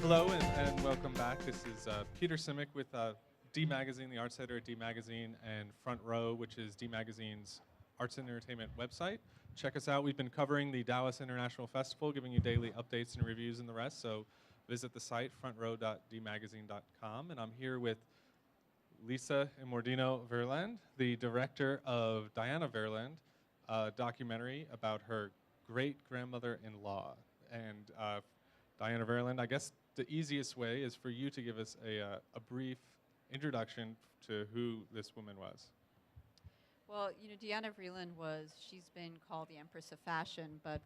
Hello and welcome back. This is Peter Simic with D Magazine, the arts editor at D Magazine, and Front Row, which is D Magazine's arts and entertainment website. Check us out. We've been covering the Dallas International Festival, giving you daily updates and reviews and the rest. So visit the site, frontrow.dmagazine.com. And I'm here with Lisa Imordino Vreeland, the director of Diana Vreeland, a documentary about her great-grandmother-in-law. And Diana Vreeland, I guess the easiest way is for you to give us a brief introduction to who this woman was. Well, Diana Vreeland she's been called the Empress of Fashion, but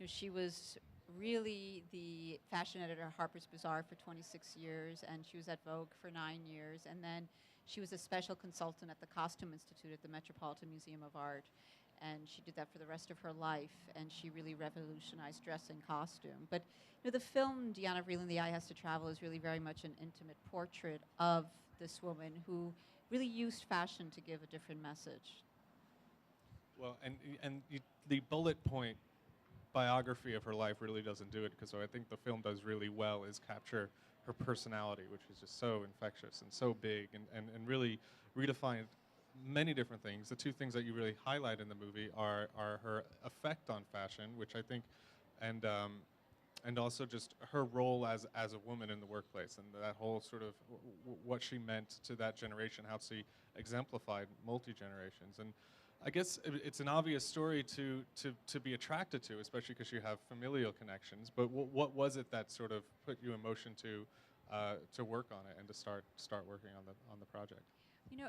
she was really the fashion editor at Harper's Bazaar for 26 years, and she was at Vogue for 9 years, and then she was a special consultant at the Costume Institute at the Metropolitan Museum of Art, and she did that for the rest of her life, and she really revolutionized dress and costume. But the film Diana Vreeland, The Eye Has to Travel, is really very much an intimate portrait of this woman who really used fashion to give a different message. Well, the bullet point biography of her life really doesn't do it, because what I think the film does really well is capture her personality, which is just so infectious and so big, and really redefine many different things. The two things that you really highlight in the movie are her effect on fashion, which I think, and also just her role as a woman in the workplace, and that whole sort of what she meant to that generation, how she exemplified multi-generations. And I guess it's an obvious story to be attracted to, especially because you have familial connections. But what was it that sort of put you in motion to work on it and to start working on the project?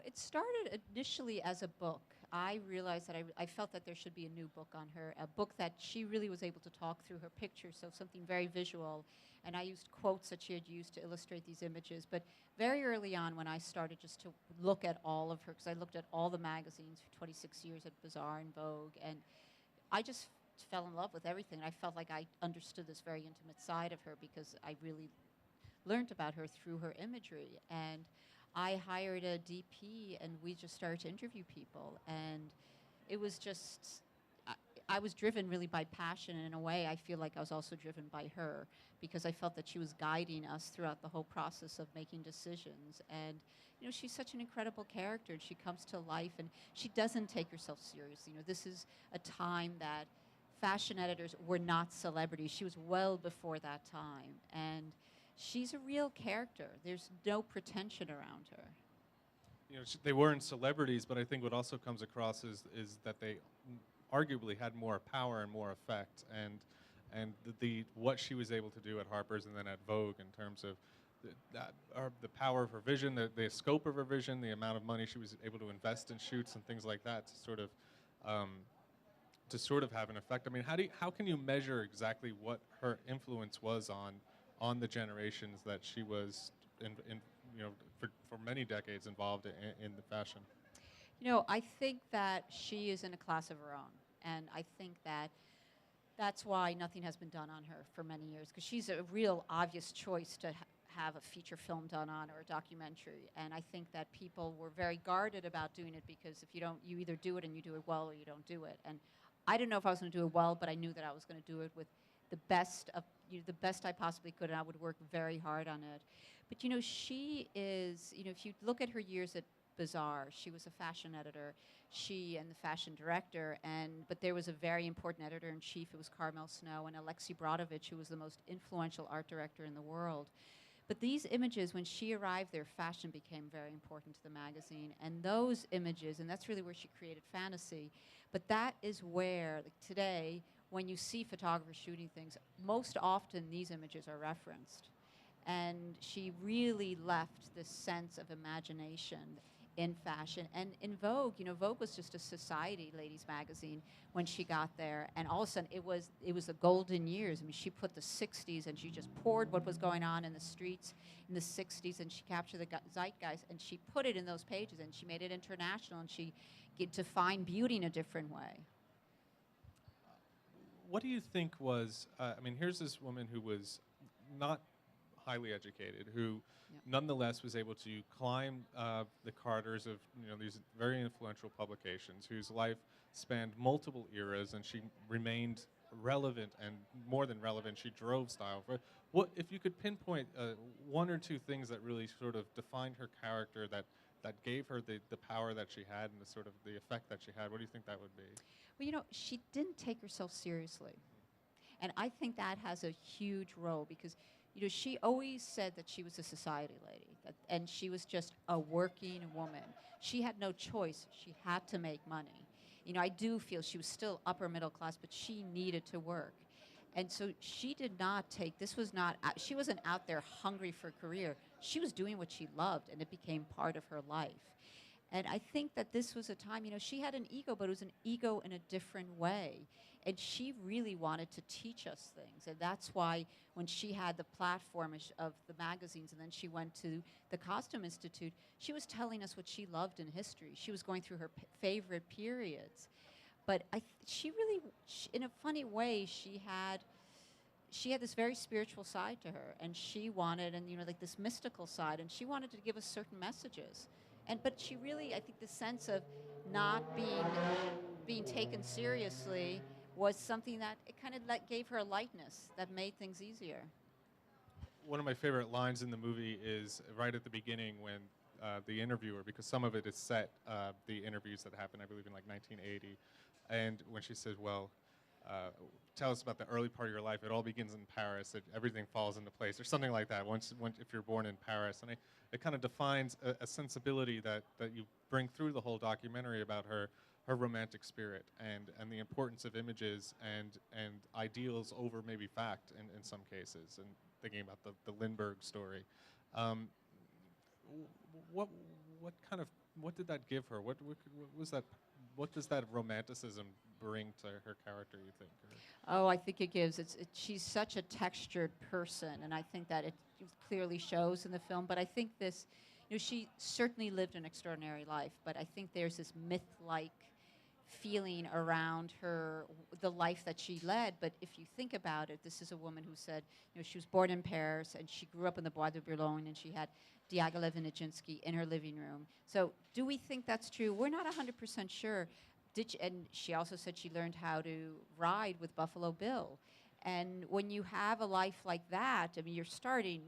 It started initially as a book. I realized that I felt that there should be a new book on her, a book that she really was able to talk through her pictures, so something very visual. And I used quotes that she had used to illustrate these images. But very early on, when I started just to look at all of her, because I looked at all the magazines for 26 years at Bazaar and Vogue, and I just fell in love with everything. And I felt like I understood this very intimate side of her because I really learned about her through her imagery. And I hired a DP, and we just started to interview people. And it was just, I was driven really by passion, and in a way I feel like I was also driven by her, because I felt that she was guiding us throughout the whole process of making decisions. And she's such an incredible character, and she comes to life, and she doesn't take herself seriously. This is a time that fashion editors were not celebrities. She was well before that time, and she's a real character. There's no pretension around her. They weren't celebrities, but I think what also comes across is that they arguably had more power and more effect, and what she was able to do at Harper's and then at Vogue in terms of the power of her vision, the scope of her vision, the amount of money she was able to invest in shoots and things like that to sort of have an effect. I mean, how can you measure exactly what her influence was on the generations that she was for many decades involved in the fashion? I think that she is in a class of her own, and I think that's why nothing has been done on her for many years, because she's a real obvious choice to have a feature film done on, or a documentary. And I think that people were very guarded about doing it, because if you don't, you either do it and you do it well, or you don't do it. And I didn't know if I was going to do it well, but I knew that I was going to do it with the best I possibly could, and I would work very hard on it. But she is, if you look at her years at Bazaar, she was a fashion editor, she and the fashion director, but there was a very important editor-in-chief. It was Carmel Snow and Alexei Brodovich, who was the most influential art director in the world. But these images, when she arrived there, fashion became very important to the magazine. And those images, and that's really where she created fantasy, but that is where, like today, when you see photographers shooting things, most often these images are referenced. And she really left this sense of imagination in fashion. And in Vogue, Vogue was just a society ladies magazine when she got there, and all of a sudden it was the golden years. I mean, she put the 60s, and she just poured what was going on in the streets in the 60s, and she captured the zeitgeist, and she put it in those pages, and she made it international, and she defined beauty in a different way. What do you think was, here's this woman who was not highly educated, who nonetheless was able to climb the corridors of these very influential publications, whose life spanned multiple eras, and she remained relevant and more than relevant. She drove style. What if you could pinpoint one or two things that really sort of defined her character that gave her the power that she had and the sort of the effect that she had? What do you think that would be? Well, you know, she didn't take herself seriously. And I think that has a huge role because, you know, she always said that she was a society lady, and she was just a working woman. She had no choice. She had to make money. You know, I do feel she was still upper middle class, but she needed to work. And so she did not take, this was not, she wasn't out there hungry for a career. She was doing what she loved, and it became part of her life. And I think that this was a time, you know, she had an ego, but it was an ego in a different way. And she really wanted to teach us things. And that's why when she had the platform of the magazines and then she went to the Costume Institute, she was telling us what she loved in history. She was going through her favorite periods. But she really, in a funny way, she had this very spiritual side to her, and she wanted, and you know, like this mystical side, and she wanted to give us certain messages. But she really, I think, the sense of not being taken seriously was something that it kind of gave her a lightness that made things easier. One of my favorite lines in the movie is right at the beginning when the interviewer, because some of it is set, the interviews that happened, I believe, in like 1980, and when she says, well, tell us about the early part of your life. It all begins in Paris. Everything falls into place, or something like that. Once if you're born in Paris, and it kind of defines a sensibility that you bring through the whole documentary about her romantic spirit and the importance of images and ideals over maybe fact in some cases. And thinking about the Lindbergh story, what what did that give her? What was that? What does that romanticism bring to her character, you think? Oh, I think it gives. She's such a textured person, and I think that it clearly shows in the film. But I think this, you know, she certainly lived an extraordinary life. But I think there's this myth-like feeling around her, the life that she led. But if you think about it, this is a woman who said, you know, she was born in Paris and she grew up in the Bois de Boulogne, and she had Diaghilev and Nijinsky in her living room. So do we think that's true? We're not 100% sure. And she also said she learned how to ride with Buffalo Bill. And when you have a life like that, I mean, you're starting,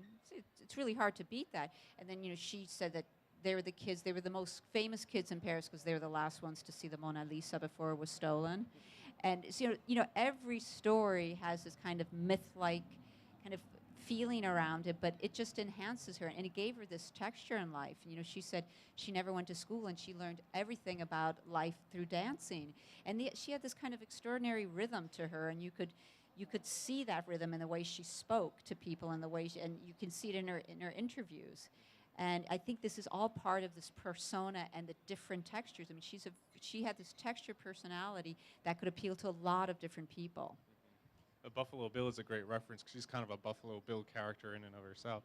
it's really hard to beat that. And then, you know, she said that they were the kids, they were the most famous kids in Paris because they were the last ones to see the Mona Lisa before it was stolen. And so, you know, every story has this kind of myth-like kind of feeling around it, but it just enhances her, and it gave her this texture in life. You know, she said she never went to school, and she learned everything about life through dancing. And she had this kind of extraordinary rhythm to her, and you could see that rhythm in the way she spoke to people, and the way, and you can see it in her interviews. And I think this is all part of this persona and the different textures. I mean, she had this textured personality that could appeal to a lot of different people. Buffalo Bill is a great reference because she's kind of a Buffalo Bill character in and of herself,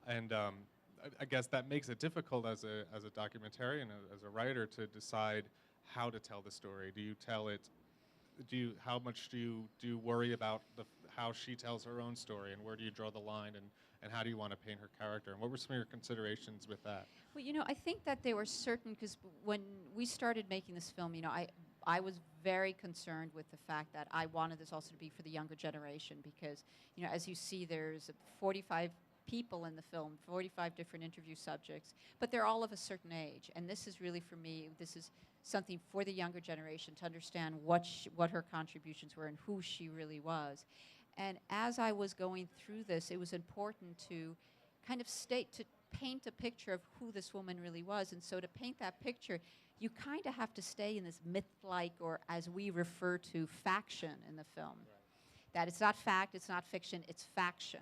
and I guess that makes it difficult as a documentarian, as a writer, to decide how to tell the story. Do you tell it? How much do you worry about how she tells her own story, and where do you draw the line, and how do you want to paint her character? And what were some of your considerations with that? Well, you know, I think that there were certain, because when we started making this film, you know, I was very concerned with the fact that I wanted this also to be for the younger generation because, you know, as you see, there's 45 people in the film, 45 different interview subjects, but they're all of a certain age. And this is really, for me, this is something for the younger generation to understand what her contributions were and who she really was. And as I was going through this, it was important to kind of paint a picture of who this woman really was. And so to paint that picture, you kind of have to stay in this myth-like, or as we refer to, faction in the film. Right. That it's not fact, it's not fiction, it's faction.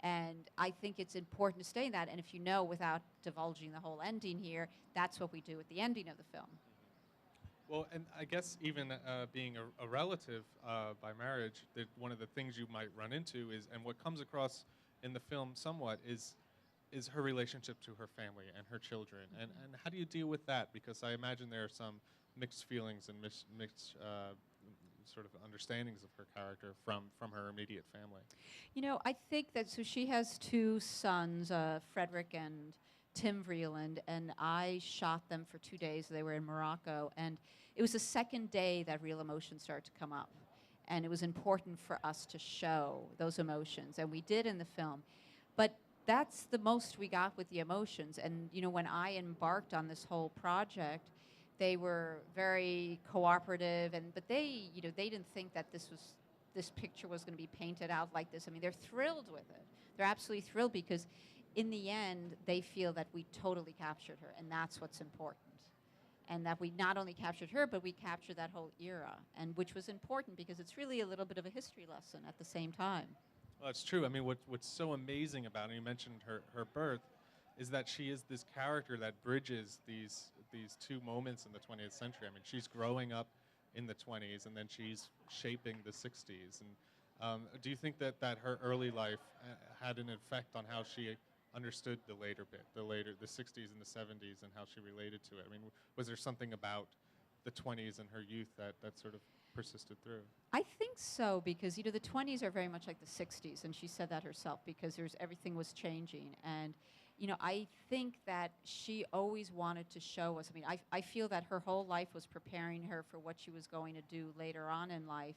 And I think it's important to stay in that. And if you know, without divulging the whole ending here, that's what we do at the ending of the film. Well, and I guess even being a relative by marriage, that one of the things you might run into is, and what comes across in the film somewhat, is her relationship to her family and her children. And how do you deal with that? Because I imagine there are some mixed feelings and mixed sort of understandings of her character from her immediate family. You know, I think that, so she has two sons, Frederick and Tim Vreeland, and I shot them for 2 days. They were in Morocco, and it was the second day that real emotions started to come up. And it was important for us to show those emotions, and we did in the film. But that's the most we got with the emotions. And, when I embarked on this whole project, they were very cooperative, but they didn't think that this picture was going to be painted out like this. I mean, they're thrilled with it. They're absolutely thrilled because in the end, they feel that we totally captured her, and that's what's important. And that we not only captured her, but we captured that whole era, and which was important because it's really a little bit of a history lesson at the same time. Well, it's true. I mean, what's so amazing about it, you mentioned her birth, is that she is this character that bridges these two moments in the 20th century. I mean, she's growing up in the 20s, and then she's shaping the 60s. And do you think that her early life had an effect on how she understood the later bit, the 60s and the 70s, and how she related to it? I mean, was there something about the 20s and her youth that sort of persisted through? I think so, because the 20s are very much like the 60s, and she said that herself, because everything was changing. And I think that she always wanted to show us. I mean, I feel that her whole life was preparing her for what she was going to do later on in life,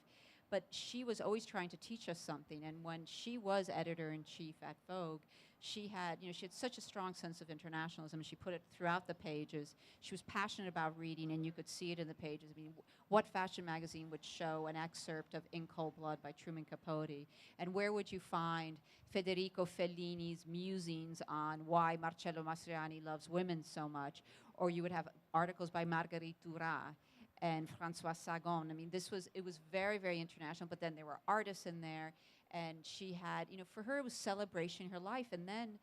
but she was always trying to teach us something. And when she was editor-in-chief at Vogue, she had such a strong sense of internationalism. She put it throughout the pages. She was passionate about reading, and you could see it in the pages. I mean, what fashion magazine would show an excerpt of In Cold Blood by Truman Capote? And where would you find Federico Fellini's musings on why Marcello Mastroianni loves women so much? Or you would have articles by Marguerite Duras and François Sagan. I mean, it was very, very international, but then there were artists in there. And she had, for her, it was celebration in her life. And then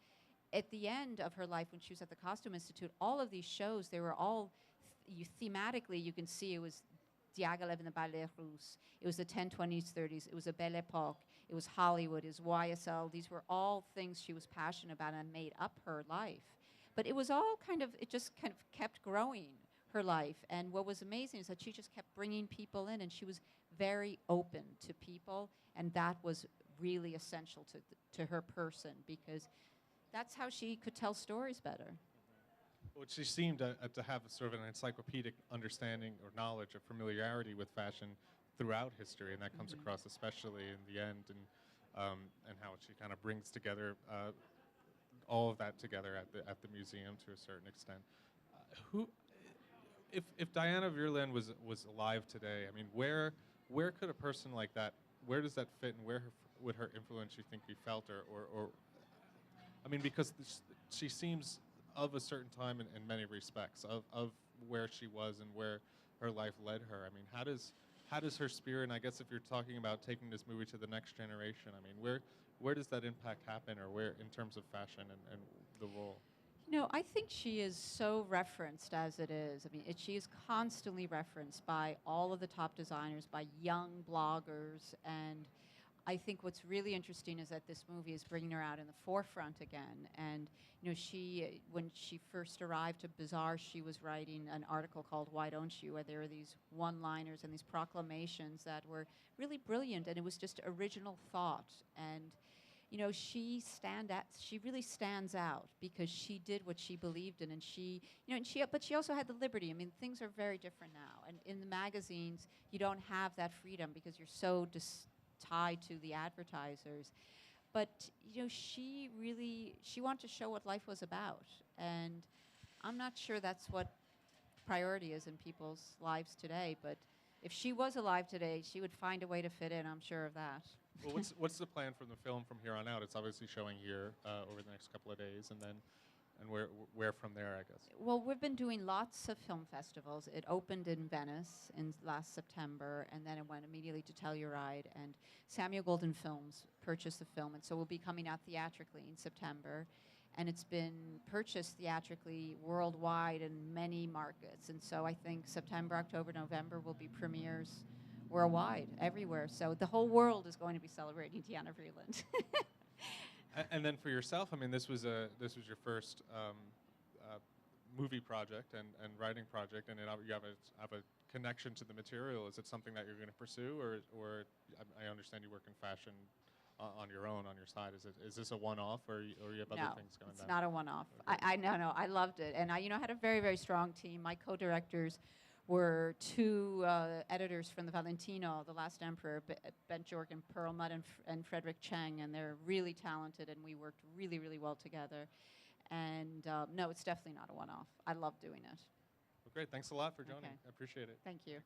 at the end of her life, when she was at the Costume Institute, all of these shows, they were all, thematically, you can see it was Diaghilev and the Ballet Russe. It was the 1020s, 30s. It was a Belle Époque. It was Hollywood. It was YSL. These were all things she was passionate about and made up her life. But it was all it just kind of kept growing her life. And what was amazing is that she just kept bringing people in, and she was very open to people, and that was really essential to her person, because that's how she could tell stories better. Well, she seemed to have sort of an encyclopedic understanding or knowledge or familiarity with fashion throughout history, and that comes across especially in the end, and how she kind of brings together all of that together at the museum to a certain extent. If Diana Vreeland was alive today, I mean, where could a person like that, where does that fit, and where would her influence, you think, be felt, or I mean, because she seems of a certain time in many respects, of where she was and where her life led her. I mean, how does her spirit, and I guess if you're talking about taking this movie to the next generation, I mean, where does that impact happen, or where in terms of fashion and the role? I think she is so referenced as it is. I mean, she is constantly referenced by all of the top designers, by young bloggers, and I think what's really interesting is that this movie is bringing her out in the forefront again. And when she first arrived to Bazaar, she was writing an article called "Why Don't You?" where there were these one-liners and these proclamations that were really brilliant, and it was just original thought. And she really stands out because she did what she believed in, and but she also had the liberty. I mean, things are very different now, and in the magazines, you don't have that freedom because you're so tied to the advertisers. But she wanted to show what life was about, and I'm not sure that's what priority is in people's lives today. But if she was alive today, she would find a way to fit in. I'm sure of that. Well, what's the plan for the film from here on out? It's obviously showing here over the next couple of days, and where from there, I guess. Well, we've been doing lots of film festivals. It opened in Venice in last September, and then it went immediately to Telluride. And Samuel Golden Films purchased the film, and so we'll be coming out theatrically in September. And it's been purchased theatrically worldwide in many markets. And so I think September, October, November will be premieres worldwide, everywhere. So the whole world is going to be celebrating Diana Vreeland. And then for yourself, I mean, this was your first movie project and writing project, and you have a connection to the material. Is it something that you're going to pursue, or I understand you work in fashion on your own, on your side. Is this a one-off, or you have other things going on? No, it's not a one-off. Okay. I loved it, and I had a very, very strong team. My co-directors were two editors from the Valentino, the last emperor, Bent-Jorgen Perlmutt and Frederick Cheng, and they're really talented, and we worked really, really well together. And no, it's definitely not a one-off. I love doing it. Well, great. Thanks a lot for joining. Okay. I appreciate it. Thank you.